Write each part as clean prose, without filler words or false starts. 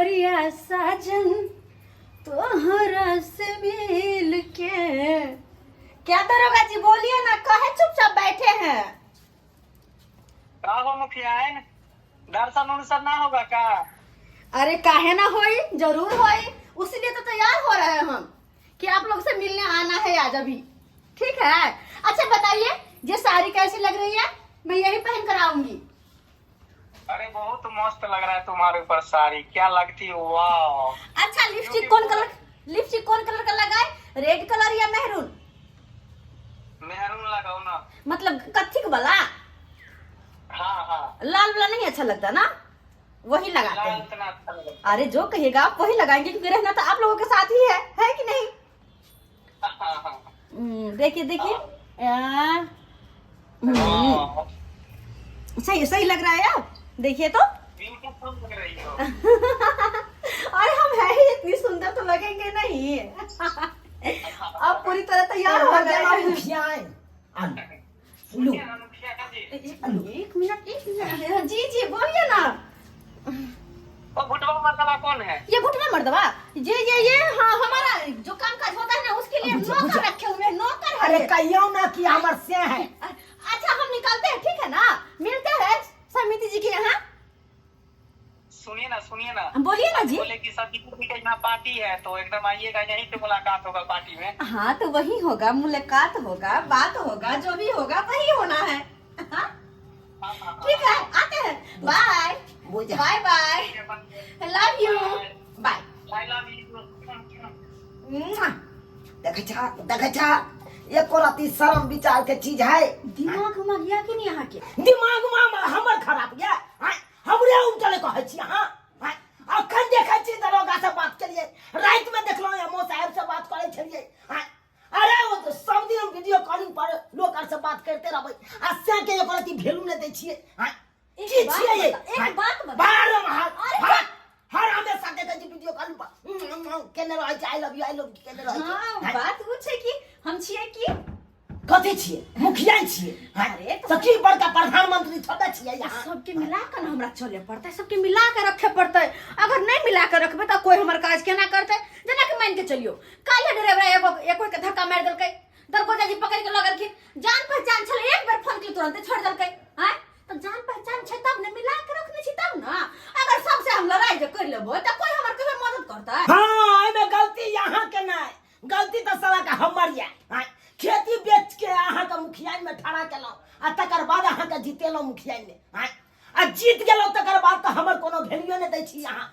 करिया साजन तोहरा से मिल के। क्या दरोगा जी बोलिए ना, कहे चुपचाप बैठे हैं। का हो मुखिया है दर्शन उर्शन ना होगा का? अरे काहे ना होई, जरूर होई, उसीलिए तो तैयार हो रहे हैं हम कि आप लोग से मिलने आना है आज अभी। ठीक है, अच्छा बताइए ये साड़ी कैसी लग रही है? मैं यही पहन कर आऊंगी। अरे बहुत मस्त लग रहा है तुम्हारे ऊपर साड़ी, क्या लगती है, वाह। अच्छा लिपस्टिक कौन कलर का लगाए, रेड कलर या मेहरून? मेहरून लगाओ ना। मतलब कत्थिक वाला? हाँ हाँ, लाल वाला नहीं अच्छा लगता ना, वही लगाते लाल हैं। इतना अच्छा लगता अरे जो कहिएगा आप वही लगाएंगे, क्योंकि रहना तो आप लोगों के साथ ही है कि नहीं? है। हाँ हाँ देखिए देखिए, हाँ, सही सही लग रहा है। आप देखिए तो ब्यूटीफुल लग रही हो। अरे हम है ही इतनी सुंदर तो लगेंगे नहीं। अब पूरी तरह तैयार हो गए हैं। मुखिया जी, एक मिनट जी जी बोलिए ना। वो भुटवा मसाला कौन है? ये घुटना मर्दवा, ये हाँ हमारा जो काम काज होता है ना उसके लिए नौकर रखे हुए हैं, नौकर है। अरे ये। कहियो ना कि हमर से है। अच्छा हम निकलते हैं, ठीक है ना, मिलते हैं समिति जी के यहाँ। सुनिए ना बोलिए ना जी। बोले कि सभी के यहाँ पार्टी है तो एकदम आइएगा, यहीं पे मुलाकात होगा पार्टी में। हाँ तो वही होगा, मुलाकात होगा, बात होगा, जो भी होगा वही होना है। हाँ? ठीक है, आते हैं, बाय बुझा। Bye bye, love you, bye. I love you. देखे छा एको राती शर्म विचार के चीज है। दिमाग उमाग या कि नहीं यहाँ के? दिमाग में हमर खराब ये हमरे उठले कहै छी। हां अखन देखै छी दरोगा से बात करिए, रात में देखलो एमओ साहब से बात करे छलिए। अरे वो तो सब दिन वीडियो कॉलिंग पर लोग से बात करते रहबै, आ से के एको राती वैल्यू न दै छिए। की छिए ये? एक बात बता। बार हर हमेशा देखै छी वीडियो कॉलिंग पर केने रहै छी, आई लव यू केने रहै छी। हाँ बात वो छै कि हम छिए कि कथी छिए? मुखिया छिए। अरे तो की बड़का प्रधानमंत्री थोड़ा छिए यहाँ। सबके मिला कर हमरा चले पड़ता है, सबके मिला कर रखे पड़ता है। अगर नहीं मिला कर रखबे तो कोई हमर काज केना करते? जना के मान के चलियो, काले ड्राइवर एको के धक्का मार देलकै, दरवाजा जी पकड़ के लगलखिन, जान पहचान छले, एक बार फोन के तुरंत छोड़ देलकै। हैं तो जान पहचान छै तब ने मिला के रखने छी तब ना। अगर सबसे हम लड़ाई जे कर लेबो त कोई हमर कभी मदद करता है? हां एमे गलती यहाँ के नहीं, गलती तो साला का हमर ये। खेती बेच के अहाँ के मुखिया में ठड़ा केलो, आ तकर बाद अहाँ के जीतेलो मुखिया में। आ जीत गेलो तकर बाद तो हमर कोनो वैल्यू नहीं दै छी यहाँ।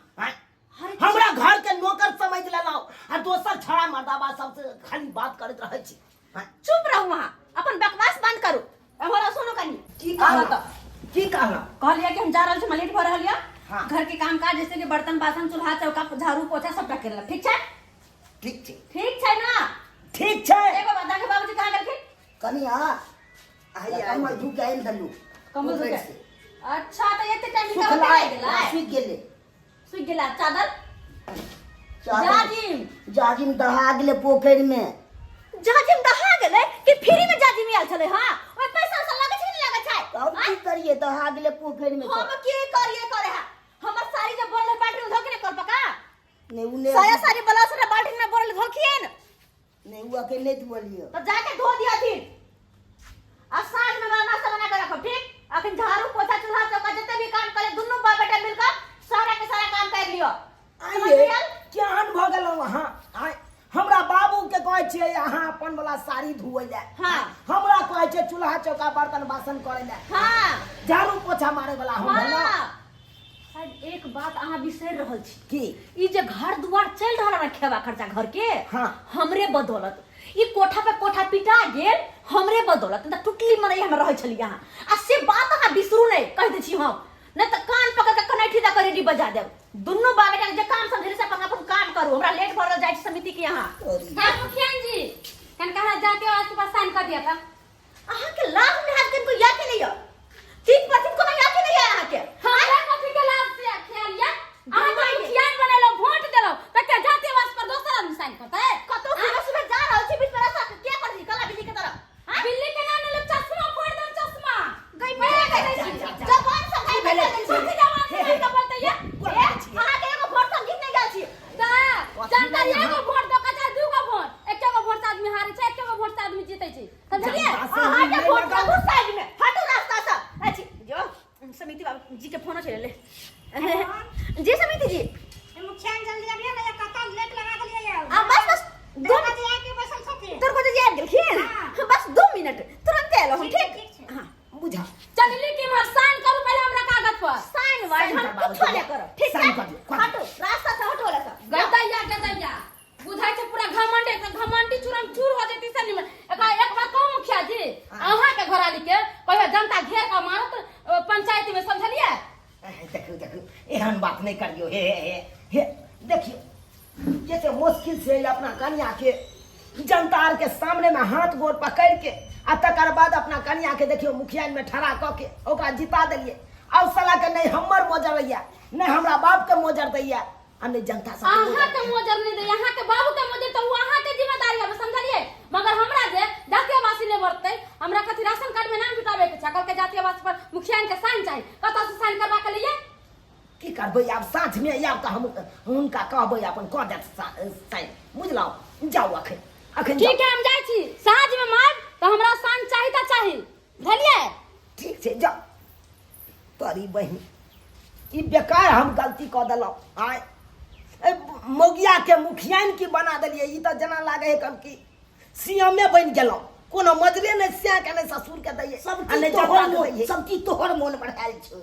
हमरा घर के नौकर समझ लेलो, आ दोसर छड़ा मर्दाबा सबसे खाली बात करत रहै छी। चुप रहो, वहां अपन बकवास बंद करू। हमरा सुनो कनी की कहला? की कहला? कहलिया कि हम जा रहल छी, लेट भ रहल या। हाँ। घर के काम काज जैसे कि बर्तन बासन चूल्हा चौका झाड़ू पोछा सबटा करला, ठीक छै? ठीक छै, ठीक छै ना? ठीक छै। एगो बता के बाबूजी कहां गेलखिन? कनिया आई कमल धू के आइल दलू कमल धो के? अच्छा तो एते टाइम सुखला निकाल के गेला, सुख गेले। सुख गेला। चादर जाजिम जाजिम दहा गेले पोखर में। जाजिम दहा गेले कि फ्री में जाजिम आयल छले? हां ओय पैसा से लागे छै नहीं लागे छै? तब की करिए, दहा गेले पोखर में। हम की करिए करे है? हमर साड़ी जब बोरले बाल्टी में धोके नहीं कर पका? नहीं उने साया साड़ी ब्लाउज रे बाल्टी में बोरले धोखिए न, नहीं वो अकेले धोलियो। तो जाके धो दिया थी। अब साँझ में बना नाश्ता बना कर रखो, ठीक? अखन झाड़ू पोछा चूल्हा चौका जितने भी काम करे दोनों बाप बेटा मिलकर सारा के सारा काम कर लियो। आइए केहन भ गेलो वहां। हमरा बाबू के कहै छियै यहाँ अपन वाला साड़ी धोए ले। हाँ। हमरा कहै छै चूल्हा चौका बर्तन बासन करे ले। हाँ झाड़ू पोछा मारे वाला हम भेलो। शायद एक बात अहाँ बिसर रहल छी की ई जे घर दुआर चल रहल है खेवा खर्चा घर के, हाँ। हमरे बदौलत ई कोठा पे कोठा पिटा गेल, हमरे बदौलत। त टुटली मरई हम रहै छली यहाँ। आ से बात अहाँ बिसरू नहीं, कह दै छी हम, नहीं तो कान पकड़ के कनैठी दा करेडी बजा देब। दुन्नु बा बेटा जे काम समझे से अपन अपन काम करू। हमरा लेट भर जाय छै समिति के यहाँ। हां मुखिया जी कन कहा जाके और के पास साइन कर दिया था। अहाँ के लाभ में हाथ को या के नहीं है? 3% को या के नहीं है अहाँ के? हां कॉफी के लाभ से खेलिया अहाँ तो मुखिया बनेलो, वोट देलो त के जाते वास पर दोसर आदमी साइन करता है? कतो सुबह सुबह जा रहल छी बीच में रास्ता क्या कर दी कला बिल्ली के तरह? हां बिल्ली के नाम ले चश्मा फोड़ दो, चश्मा गई मैं मैं कह दै छी जवान सब छोटी जवान से का बोलते ये अहाँ के एगो फोन समिति बाबू जी के फोन चले ले जी समिति जी मुखिया जल्दी आबिए ना कता लेट लगा देलिए यार आ बस 2 बजे आके बसल छथि तोर को जी आ गेलखिन बस 2 मिनट तुरंत आलो हम ठीक हां बुझा चल लेकिन हम साइन करू पहले हमरा कागज पर साइन वाइन हम कुछ नहीं करो ठीक है हटो रास्ता से हटो वाला गदैया बुझाइ छै पूरा घमंड एक घमंडी चूरन चूर हो जेती से निमन एक बार कहूं मुखिया जी अहां के घराली के कहियो जनता घेर के मारत पंचायती में समझलिए देखो एहन बात नहीं करियो हे देखियो जैसे मुश्किल से अपना कन्या के जनता के सामने में हाथ गोड़ पकड़ के आ तकर बाद अपना कन्या के देखियो मुखिया में ठड़ा क के ओकरा जिता देलिए अब साला के नहीं हमर मोजर रहिया नहीं हमरा बाप के मोजर दैया आ नहीं जनता सब अहां के मोजर नहीं दे अहां के बाबू के मोजर तो अहां के जिम्मेदारी है समझलिए मगर हमरा जे जातीयवासी ने बरते हमरा कथि राशन कार्ड में नाम जुटावे के छकल के जातीयवासी पर मुखिया के साइन चाहिए कत से साइन करवा के लिए की करबै आब साथ में आब त हम उनका कहबै अपन क दे साइन बुझलौ जाओ अखन ठीक है हम जाई छी साँझ में मार तो हमरा साइन चाहिए त चाहिए धलिए ठीक छै जा तोरी बहिन ई बेकार हम गलती क देलौ आय मौगिया के मुखियाइन की बना देलिए ई त जना लागे है कम की सीएम बन गेलौ कोनो मजरे ने स्या के ने ससुर के दैए सब आ ने चीज जनता तोहर के मोन दैए सब चीज तोहर मोन बढ़ायल छ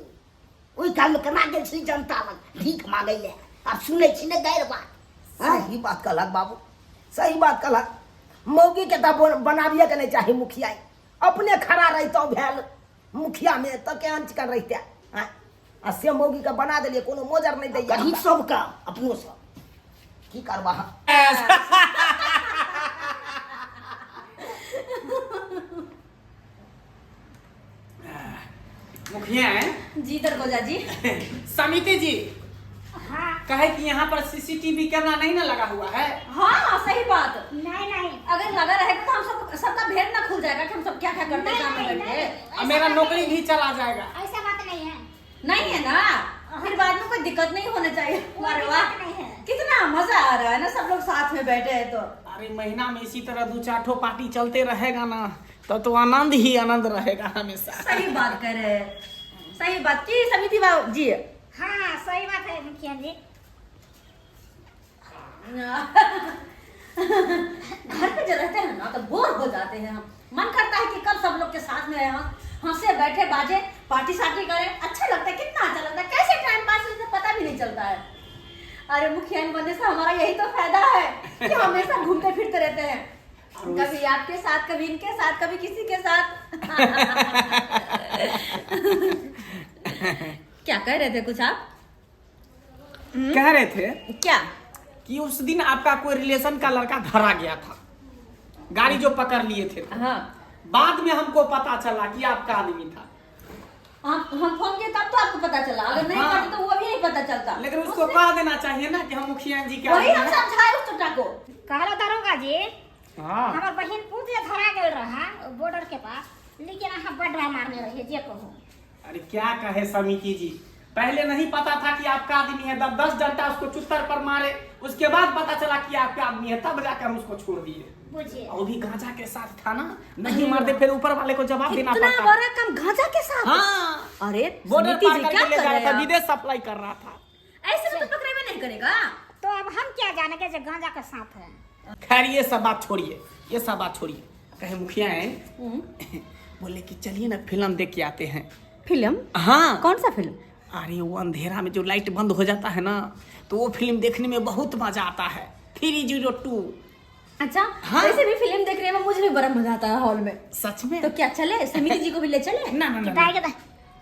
ओइ काल केना गेल छी जनता लग भीख मांगै ले आब सुनै छी ने गैर बात सही बात कहलक बाबू सही बात कहलक मौगी के त बनाबिए के नहीं चाही मुखिया अपने खड़ा रहितो भेल मुखिया में त केहन चिकन रहिते आ से मौगी के बना देलिए कोनो मोजर नहीं दैए कहीं सब का अपनो सब की करबा मुखिया जी दरगोजा जी समिति जी हां कहे कि यहाँ पर सीसीटीवी कैमरा नहीं ना लगा हुआ है हाँ सही बात नहीं अगर लगा रहेगा तो हम सबका भेद ना खुल जाएगा कि हम सब क्या क्या करते हैं सामने बैठ के और मेरा नौकरी भी चला जाएगा ऐसा बात नहीं है नहीं है ना फिर बाद में कोई दिक्कत नहीं होना चाहिए अरे वाह नहीं है कितना मजा आ रहा है ना सब लोग साथ में बैठे हैं तो अरे महीना में इसी तरह 2-4 ठो पार्टी चलते रहेगा ना तो आनंद ही आनंद रहेगा हमेशा सही बात कह रहे हैं सही बात की समिति बाबू जी हां सही बात है मुखिया जी घर पे जब रहते हैं ना तो बोर हो जाते हैं हम मन करता है कि कब सब लोग के साथ में रहे हंसे बैठे बाजे पार्टी सार्टी करें अच्छा लगता है कितना अच्छा लगता है कैसे टाइम पास होता है पता भी नहीं चलता है अरे मुखिया बनने से हमारा यही तो फायदा है कि हमेशा घूमते फिरते रहते हैं कभी आपके साथ कभी इनके साथ कभी किसी के साथ क्या कह रहे थे कुछ आप कह रहे थे क्या कि उस दिन आपका कोई रिलेशन का लड़का धरा गया था गाड़ी जो पकड़ लिए थे हाँ बाद में हमको पता चला कि आपका आदमी था हम फोन किए तब तो आपको पता चला अगर नहीं हाँ। करते तो वो भी नहीं पता चलता लेकिन उसको कह देना चाहिए ना कि हम मुखिया जी के वही आदमी हम हैं। समझाए उस टोटा को कहलो दरोगा जी हाँ हमर बहिन पूछे धरा गेल रहा बॉर्डर के पास लेकिन अहाँ बड़ा मारने रहिए जे कहूं अरे क्या कहे समिति जी पहले नहीं पता था कि आपका आदमी है 10 डंडा उसको चुत्तर पर मारे उसके बाद पता चला कि आपका आदमी है तब जाकर हम उसको छोड़ दिए बुझिए और भी गांजा के साथ था ना नहीं मारते फिर ऊपर वाले को जवाब देना इतना पड़ता बड़ा काम गांजा के साथ हाँ अरे बॉर्डर समिति पार जी क्या करके ले कर जा रहे रहा था हैं विदेश सप्लाई कर रहा था आप? ऐसे में तो पकड़े में नहीं करेगा तो अब हम क्या जाने के जो गांजा के साथ है खैर ये सब बात छोड़िए ये सब बात छोड़िए कहे मुखिया है बोले कि चलिए ना फिल्म देख के आते हैं फिल्म हाँ कौन सा फिल्म अरे वो अंधेरा में जो लाइट बंद हो जाता है ना तो वो फिल्म देखने में बहुत मजा आता है 302 अच्छा हाँ। वैसे भी फिल्म देख रहे हैं मुझे भी बड़ा मजा आता है हॉल में सच में तो क्या चले समिति जी को भी ले चले ना ना ना, बताइए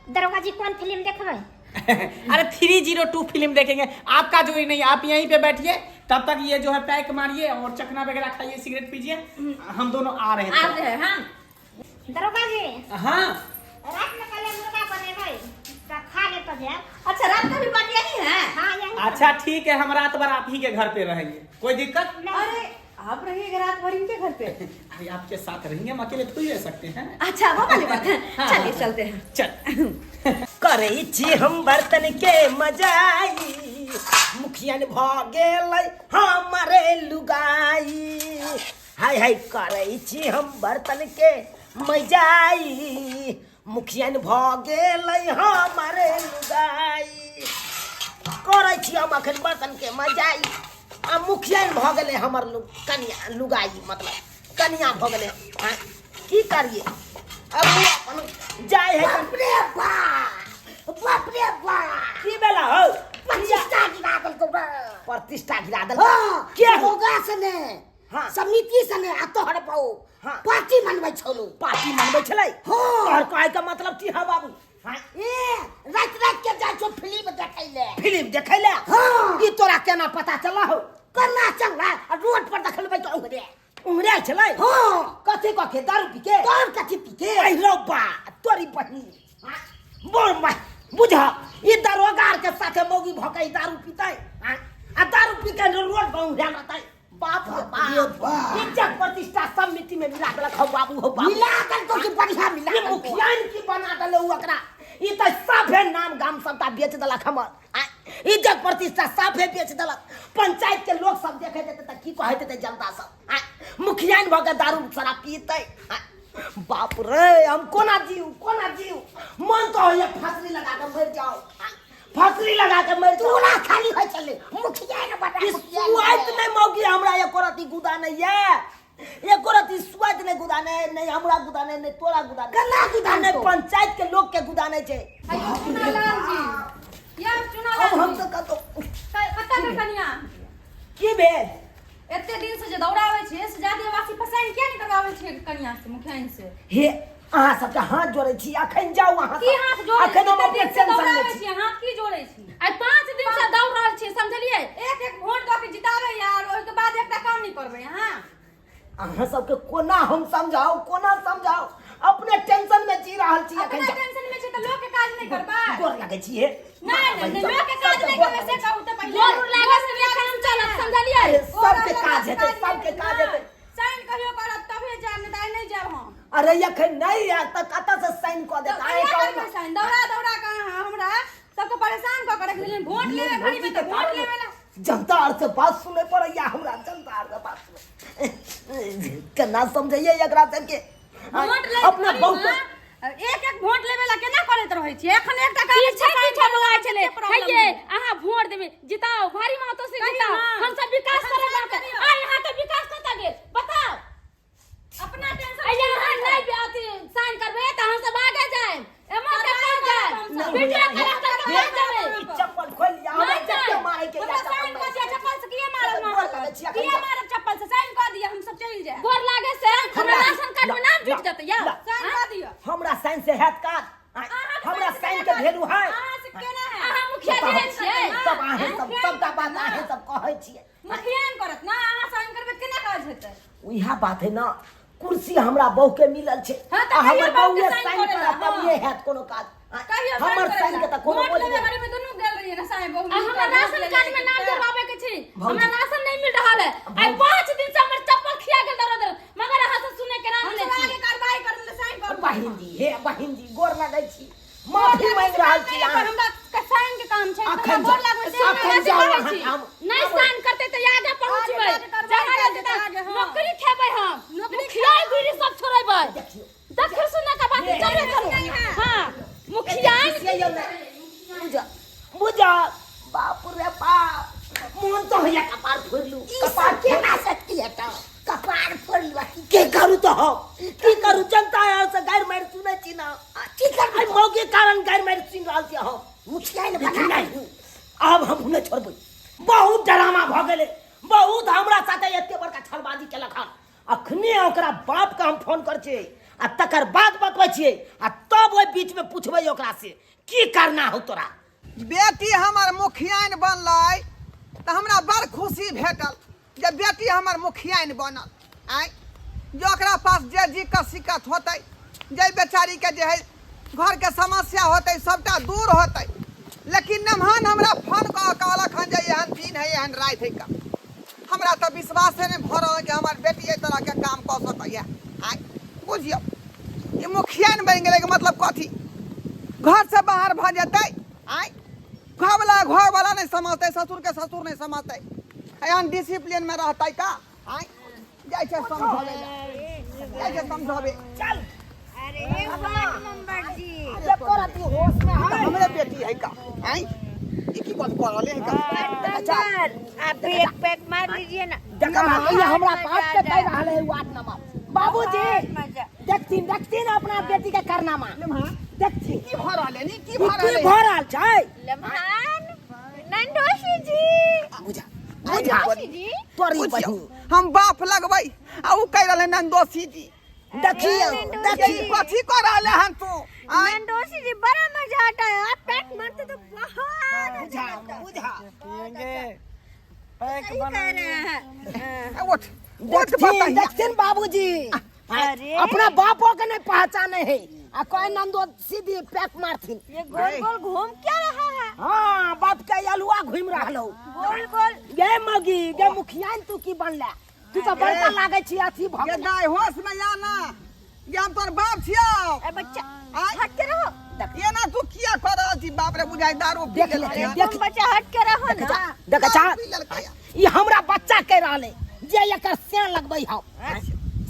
दरोगा जी कौन फिल्म देखबै ना। अरे 302 फिल्म देखेंगे आपका जो ही नहीं आप यहीं पे बैठिए तब तक ये जो है पैक मारिए और चखना वगैरह खाइए सिगरेट पीजिए हम दोनों आ रहे आ हैं रहे हैं हाँ दरोगा जी हाँ रात में पहले मुर्गा बनेबै तो खा ले तो जाए अच्छा रात का भी पार्टी यही है हाँ यही अच्छा ठीक है हम रात भर आप ही के घर पे रहेंगे कोई दिक्कत अरे आप रहिएगा रात भर इनके घर पे अरे आपके साथ रहेंगे हम अकेले थोड़ी रह सकते हैं अच्छा वो वाली बात है हाँ, चलिए हाँ। चलते हैं चल करे छी हम बर्तन के मजाई मुखियन भ गेलै हमरे लुगाई हाय हाय करे छी हम बर्तन के मजाई मुखियन भ गेलै हमारे लुगाई करै छी हम अखन बर्तन के मजाई आ मुखियन भ गेलै हमर कनिया लुगाई मतलब कनिया भ गेलै हाँ, की करिए अब वो अपन जाय है बाप रे बाप की बेला हो प्रतिष्ठा गिरा दल को प्रतिष्ठा गिरा दल हाँ के हो होगा सने हाँ। समिति सने आ तोहर पाओ हाँ। पार्टी मनबै छलो पार्टी मनबै छलै हाँ। और कहै का मतलब की है बाबू हाँ, ए रात के जाय छो फिल्म देखै ले फिल्म देखै ले हाँ। ई तोरा केना पता चला हो करना चल रहा रोड पर देखलबै तो उंगरे उंगरे छलै हाँ कथी कके दारू पी के तोर कथी पीके ऐ रो बा तोरी बहनी हाँ, बोल मैं बुझा ई दरोगार के साथे मौगी भकै दारू पीतै हाँ, आ दारू पी के रोड पर उंगरे रहतै बाप रे बाप इज्जत प्रतिष्ठा सब मिट्टी में मिला देलक हो बाबू हो बाबू मिला कर तो की बढ़िया मिला ये मुखियान की बना देले उ एकरा ई त साफे नाम गाम सबटा बेच देलक हमर हाँ, इज्जत प्रतिष्ठा साफे बेच देलक पंचायत के लोग सब देखे देते त की कहै देते जनता सब हाँ, मुखियान भ के दारू शराब पीतै हाँ, बाप रे हम कोना जीव मन तो ये फांसी लगा के मर जाओ हाँ, फांसी लगा के मर जाओ तोरा खाली होय चले मुखिया ने बड़ा सुआइत नहीं मौगी हमरा एको रति गुदा नहीं है एको रति सुआइत नहीं गुदा नहीं हमरा गुदा नहीं तोरा गुदा कना गुदा नहीं तो? पंचायत के लोग के गुदा नहीं छे हेलो चुनालाल जी या अब चुनालाल हम जी तो कतो कत्ता के कनिया की भेल एते दिन से जे दौड़ावे छे से जातिवासी पसाइन किया नहीं करवावे छे कनिया से मुखियाइन से हे अहाँ सबके हाथ जोड़े छी अखन जाऊ अहाँ की हाथ जोड़े अखन हम एते अपने दिन से टेंशन में दौड़ावे छी छी हाथ की जोड़े छी आई 5 दिन से दौड़ रहल छी समझलिए एक वोट दऽ के जितावे यार ओइ के बाद एकटा काम नहीं करबै हां अहाँ सबके कोना हम समझाओ अपने टेंशन में जी रहल छी अपना टेंशन में छै त लोग के काज नहीं करबा गोर लगे छी हे नहीं लोग के काज नहीं करबे से कहू त पहिले गोर लागे से काम चलत समझलिए सबके काज हेतै साइन कहियो करब तबे जाब नहीं नहीं जाब हम अरे अखन नहीं आयल त कतऽ से साइन कऽ देता है करबै साइन दौड़ा के हमरा सबके परेशान क के रख देलिन वोट लेवे घड़ी में त वोट लेवे ला जनता और से बात सुने पड़ैया हमरा जनता और से बात सुने केना समझैया एकरा सबके वोट ले अपना बहु एक वोट लेवे ला केना करैत रहै छी एखन एकटा काज छै बोलाय छले हइये अहाँ वोट देबे जिताओ भारी महतो से जिताओ हम सब विकास करब आ यहां के विकास कता गेल बताओ अपना टेंशन अहाँ नहीं अथी साइन करबे त हम सब आगे जाए एमो के कर जाए वीडियो कलेक्टर के पास जाबे चप्पल खोल लिया हम चप्पल मारे के हमरा साइन कर दिया चप्पल से किए मारब किए मारब चप्पल से साइन कर दिया हम सब चल जाए गोर लागे से हमरा राशन कार्ड में नाम जुट जते या साइन कर दियो हमरा साइन से हैत कार्ड हमरा साइन के वैल्यू है अहाँ से केना है अहाँ मुखिया जी छियै तब आहे सबटा बात आहे सब कहै छियै मुखियान करत ना अहाँ साइन करबे केना काज हेतै उहा बात है ना कुर्सी हमरा बहु के मिलल छै हाँ, तो हमर कहियो बहु बहु के साइन साइन करा करेला, तब ये हैत कोनो काज कहियो हमर साइन के त कोनो बोझ लेवे नहीं गाड़ी में दोनों गेल रहिए ना साइन बहु हमरा राशन कार्ड में नाम जोड़वावे के छै हमरा राशन नहीं मिल रहल है आई 5 दिन से हमर चप्पल खिया गेल दर मगर अहाँ से सुने के नाम ले छी आगे कार्रवाई कर ले साइन कर बहिन जी गोर लगै छी माफी मांग रहल छी अहाँ हमरा के साइन के काम छै अखन गोर लागै छै अखन जाओ अहाँ नहीं साइन करते तो आगे पहुंचबै जहाँ नौकरी खेबै हम मुखिया गिरी सब छोड़बै देखियो देखियो सुने का बात चले करू हां मुखिया बुझा बाप रे बाप मन तो है कपार फोड़लू कपार केना सकती है तो कपार फोड़लू के करू तो हम की करू जनता यार से गायर मार सुनै छी ना की कर आई मौके कारण गायर मार सुन रहल छी हम मुखिया ने बना नहीं अब हम नहीं छोड़बै बहुत ड्रामा भ गेलै बहुत हमरा साथे एते बड़का छलबाजी केलक हन अखने ओकरा बाप के हम फोन कर छियै आ तकर बाद बतबै छियै आ तब ओइ बीच में पूछबै ओकरा से की करना हो तोरा बेटी हमर मुखियाइन बनलै तऽ हमरा बड़ खुशी भेटल जे बेटी हमर मुखियाइन बनल आइ जे ओकरा पास जे दिक्कत होतै जे बेचारी के जे है घर के समस्या होतै सबटा दूर होतै लेकिन नमहन हमरा फोन कऽ कहलक हन जे एहन दिन है एहन राति है का हमरा तऽ विश्वासे नहि भऽ रहल कि हमर बेटी एहि तरह के काम कऽ सकैए आइ बुझियौ ई मुखियाइन बनि गेलै के मतलब कथी घर से बाहर भऽ जेतै आइ घर वाला नहीं समझते ससुर के ससुर नहीं समझते एहन डिसिप्लिन में रहता का आइ जाय छै समझावे चल अरे वार्ड मेंबर जी एको राती होश में है हमरे बेटी है का हैं ई की बात कर रहले है का अच्छा आप भी एक पैक मार लीजिए ना देखा ये हमरा बात के कह रहा है वार्ड नंबर बाबूजी देखतीन अपना बेटी के कारनामा देखती की भर रहले नी की की भर रहले भरल छै लम्हान नंदोशी जी बुझा बुझा जी तोरी बहिन हम बाप लगबै आ उ कह रहले नंदोसी जी देखियो देखी कथी कर रहले हन तू आय नंदोशी जी बड़ा मजा आता है आप पैक मारते तो बहुत बुझा बुझा सही कह रहे हैं उठ उठ बताइए देखतीन बाबूजी अरे अपना बापो के नहीं पहचाने है आ कोई नंदो सीधी पैक मारथिन ये गोल गोल घूम क्या रहा है हाँ बाप के अलुआ घूम रहलो गोल गोल गे मगी गे मुखिया तू की बनले तू तो बड़का लागे छी अथी ये भग दाई होश में आना ये हम तोर बाप छियो ए बच्चा आय हट के रहो ये ना तू किया कर रहल छी बाप रे बुझाई दारू पी देख ले लेलकै हन। देख तुम बच्चा हट के रहो ना देख अच्छा पी लेलकै हन। ये हमरा बच्चा कह रहले जे एकर से लगबै हम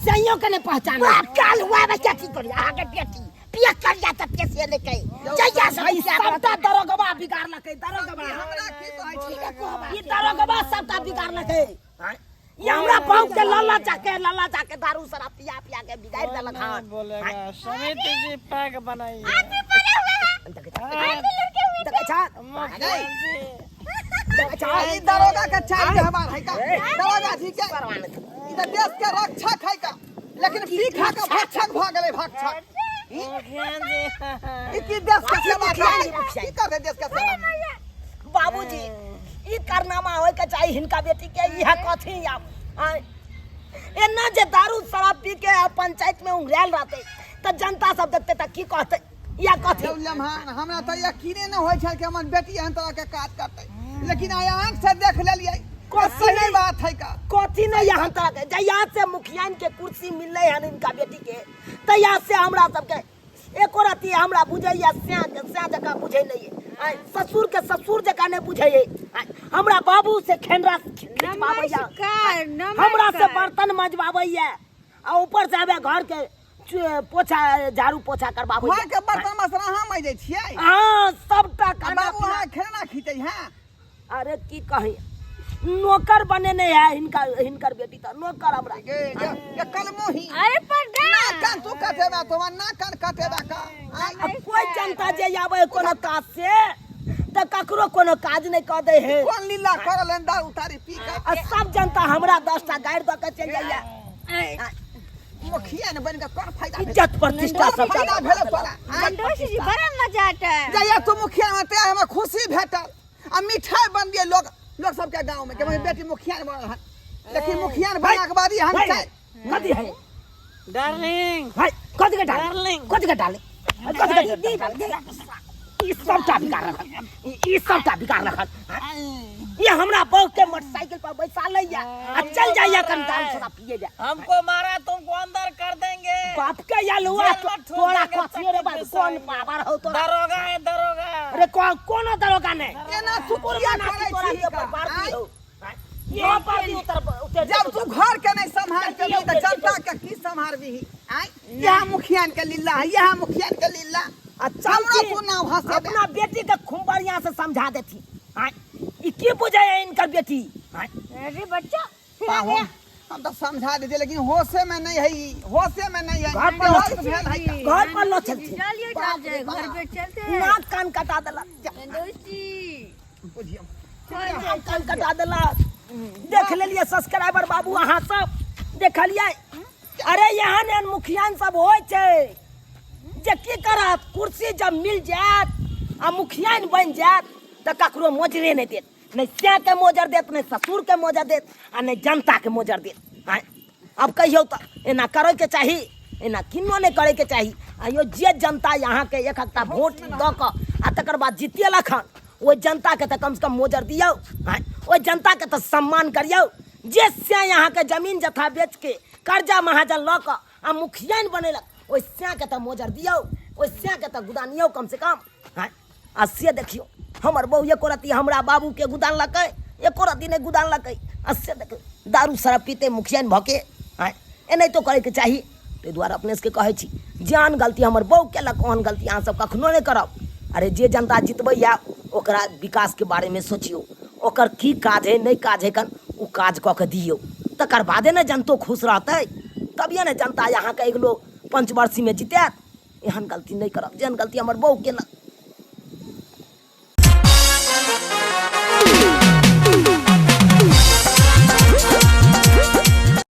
सइयो के नहीं पहचान काल हुआ बच्चा की करी आगे बेटी पिया कर जाता कैसे लेके जइया सही सबटा दरोगबा बिगाड़ लके दरोगबा हमरा की कहै छी ये दरोगबा सबटा बिगाड़ लके ये हमरा पाँव के लल्ला जाके दारू शराब पिया पिया के बिगाड़ देलक हन बोलेगा समिति जी पैक बनाइए देख अच्छा देख अच्छा ई दरोगा के चाल हमार है का दरोगा ठीक है ई तो देश के रक्षक है का लेकिन पी खा के भक्षक भ गेलै भक्षक ई की देश के सेवा की कर दे देश के सेवा बाबूजी ई कारनामा होय के चाहिए हिनका बेटी के इहा कथी एना जे दारू शराब पी के पंचायत में उंगराल रहते त जनता सब देखते त की कहते या कथी लम्हान हमरा तो यकीने न होय छै कि हमर बेटी एहन तरह के काज करतै लेकिन आय आंख से देख लेलियै कथी सही बात है का कथी नहीं यहाँ तक जहिया से मुखियान के कुर्सी मिलले हन इनका बेटी के तहिया से हमरा सबके एको रती हमरा बुझैया स्या जका बुझै नहीं है ससुर के ससुर जका नहीं बुझै है हमरा बाबू से खेनरा खिंचवावैया हमरा से बर्तन मजवावैया आ ऊपर से आबे घर के पोछा झाड़ू पोछा करवावैया घर के बर्तन मसरा हम मांजै छियै हां सबटा आ खाना बाबू हां खेलना खींचै हैं अरे की कही नौकर बने नहीं है हिनकर बेटी तो नौकर हमरा ये कलमोही अरे पर ना कान तू कटेबा तो ना कान कटेबा का अब कोई जनता जे आवे कोनो काज से त ककरो कोनो काज नहीं कर दे है कौन लीला करल दारू तारी पी का आ सब जनता हमरा 10टा गाड़ी द के चल जाइया मुखिया ने बन के कौन फायदा इज्जत प्रतिष्ठा सब फायदा भेल तोरा नंदोशी जी बड़ा मजा आता है जया तू मुखिया में ते हमें खुशी भेटल आ मिठाई बन दिए लोग सबके गांव में कि मेरी बेटी मुखिया ने बनल हन लेकिन मुखिया ने बना के बाद हम चाहे कथी है डार्लिंग भाई कथी के डाले कथी के डाले ई सबटा बिगाड़ रखल ई सबटा बिगाड़ रखल ये हमरा बहु के मोटरसाइकिल पर बैसा लैया आ चल जाइया कन दारू शराब पिए जा हमको मारा तुमको अंदर कर देंगे बाप के यलुआ जेल में ठूस तोरा देंगे कथी रे बाप कौन पावर हो तोरा दरोगा है दरोगा अरे कोनो दरोगा ने ये ना तू पूरा ना करे तोरा छी ये पर पार दी हो ये पार दी उतर जब तू घर के नहीं संभाल के ली तो जनता के की संभालबी आई यह मुखिया के लीला है यह मुखिया के लीला अच्छा हमरा तू नाम हंसे अपना बेटी के खुंबरिया से समझा देती हां ई की बुझे है इनकर बेटी हां अरे बच्चा पाहो हम तो समझा देते लेकिन होशे में नहीं है होशे में नहीं है घर पर होश भेल है का? घर पर लो चलती चलिए चल जाए घर पे चलते हैं नाक कान कटा देला नंदोशी बुझियो नाक कान कटा देला देख लेलिए सब्सक्राइबर बाबू अहाँ सब देखलिए अरे यहाँ ने मुखियान सब होय छै जे की करत कुर्सी जब मिल जात आ मुखियान बन जात त ककरो मोजरे नहीं देत नहीं स्या के मोजर देत नहीं ससुर के मोजर देत आ नहीं जनता के मोजर देत हाँ अब कहियो तो एना करे के चाही एना किन्नो नहीं करे के चाही आयो जे जनता यहाँ के एक हफ्ता वोट द क आ तकर बाद जीतियलक हन ओइ जनता के तो कम से कम मोजर दियो हाँ ओइ जनता के तो सम्मान करियो जे से यहाँ के जमीन जथा बेच के कर्जा महाजन ल क आ मुखियान बनेलक ओइ से के तो मोजर दियो ओइ से के तो गुदानियो कम से कम हाँ आ से देखियो हमर बहू एको रती हमरा बाबू के गुदान लकै एको रती ने गुदान लकै आ से देखियो दारू शराब पीते मुखियान भके हाँ ए नहीं तो करे के चाही ताहि दुआरे अपने सबके कहै छी जेहन गलती हमर बहू केलक ओहन गलती अहाँ सब कखनो नहि करब। अरे जे जनता जितबैया ओकरा विकासके बारेमे सोचियौ, ओकर की काज है नहीं काज है कन ओ काज कऽ के दियौ, तकर बादे ने जनतो खुश रहतै, तभिए ने जनता अहाँके एगो पंचवर्षीमे जितायत। एहन गलती नहीं करब जेहन गलती हमर बहू केलक